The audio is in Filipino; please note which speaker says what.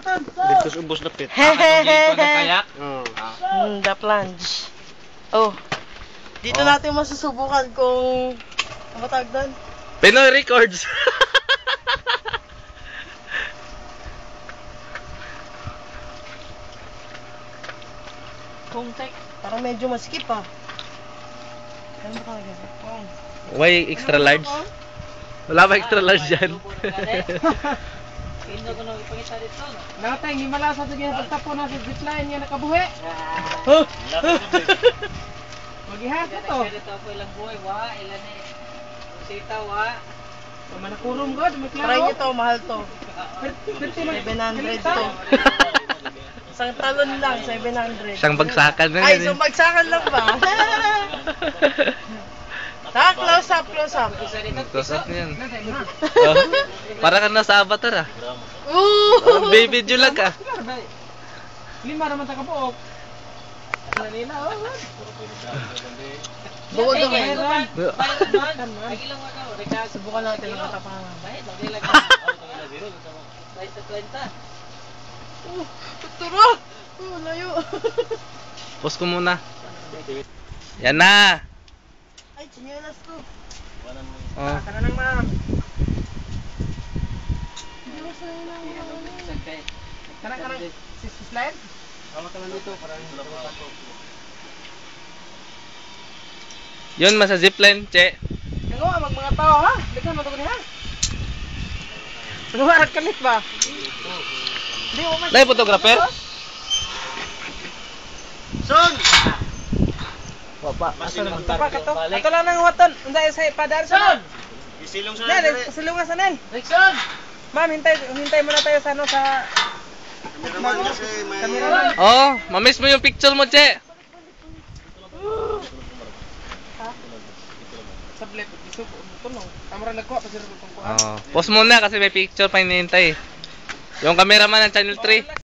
Speaker 1: Dito sa ubos na pit.
Speaker 2: Kayak?
Speaker 3: The plunge. Oh. Dito natin masusubukan kung ano tawag doon?
Speaker 2: Pinoy Records.
Speaker 3: Kung parang medyo maskip ah. Ano ba talaga?
Speaker 2: Why extra large? Wala ba extra large dyan?
Speaker 4: Hindi ko nang ipangita dito.
Speaker 3: Natay, hindi malasa ito yung pagtapo na sa zipline niya nakabuhi. Magihap na to.
Speaker 4: Dito po ilang buhay, wa, ilan eh. Sita, wa.
Speaker 3: Manakurom god, may klaro. Try nyo to, mahal to. 700 to. Isang talon lang, 700.
Speaker 2: Isang bagsakan na
Speaker 3: Ay,
Speaker 2: yun.
Speaker 3: isang bagsakan lang ba? Close up, close up.
Speaker 2: Close up na yan. Para ka nasa avatar ah.
Speaker 3: Ooh!
Speaker 2: Baby Diyo lang ka.
Speaker 3: Lima naman sa kapook. Manila, oh. Bukod na kayo. Subukan natin ang katapangan. Tuturo! Layo.
Speaker 2: Pause ko muna. Yan na.
Speaker 3: Ay, chinelas to.
Speaker 2: Oh.
Speaker 3: Tara nang ma'am. Karang sis slide?
Speaker 2: Yun, masa zipline, che.
Speaker 3: Ano nga, mga tao ha? Likan mo ito ha? Lumarat kalit ba?
Speaker 2: Dahil photographer?
Speaker 3: Son!
Speaker 2: Papa.
Speaker 3: Tapa ka to. Ato lang nang waton. Unday sa padar son.
Speaker 1: Isilong sa
Speaker 3: Dali, pasilungan sa nel. Son. Ma'am, hintay muna tayo sa ano sa
Speaker 1: Cameraman kasi may...
Speaker 3: cameraman.
Speaker 2: Oh, mamiss mo yung picture mo, che.
Speaker 3: Sa blip, iso ko no. Kamera nagkuha pa sila itong kuha.
Speaker 2: Oh, pause muna kasi may picture pa hinihintay. Yung cameraman ng Channel 3.